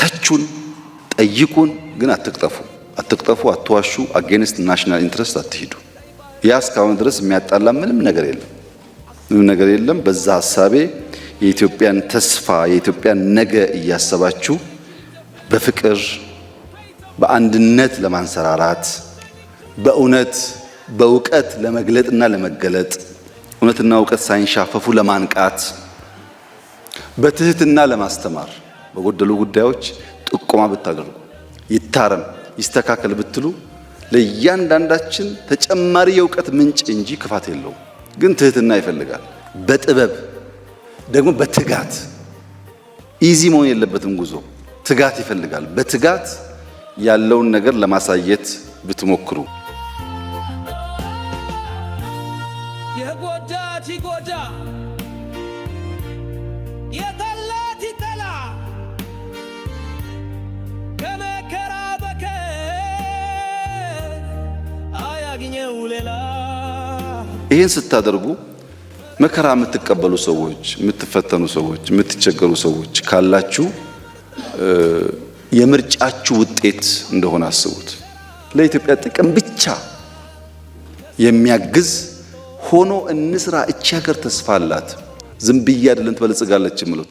ተቹን ጠይቁን፣ ግን አትቅጠፉ፣ አትዋሹ፣ አጌንስት ናሽናል ኢንትረስት አትሂዱ። ያ እስካሁን ድረስ የሚያጣላ ምንም ነገር የለም። በዛ ሐሳቤ የኢትዮጵያን ተስፋ የኢትዮጵያን ነገ እያሰባችሁ በፍቅር በአንድነት ለማንሰራራት በእውነት በእውቀት ለመግለጥና ለመገለጥ እውነትና እውቀት ሳይንሻፈፉ ለማንቃት በትህትና ለማስተማር በጎደሉ ጉዳዮች ጥቆማ ብታደርጉ ይታረም ይስተካከል ብትሉ ለእያንዳንዳችን ተጨማሪ የእውቀት ምንጭ እንጂ ክፋት የለውም። ግን ትህትና ይፈልጋል። በጥበብ ደግሞ በትጋት ኢዚ መሆን የለበትም ጉዞ ትጋት ይፈልጋል። በትጋት ያለውን ነገር ለማሳየት ብትሞክሩ የጎዳት ይጎዳ የተላት ይጠላ ከመከራ በቀር አያግኘው ሌላ። ይህን ስታደርጉ መከራ የምትቀበሉ ሰዎች፣ የምትፈተኑ ሰዎች፣ የምትቸገሩ ሰዎች ካላችሁ የምርጫችሁ ውጤት እንደሆነ አስቡት። ለኢትዮጵያ ጥቅም ብቻ የሚያግዝ ሆኖ እንስራ። እቺ ሀገር ተስፋ አላት። ዝም ብዬ አይደለም ትበለጽጋለች የምለው።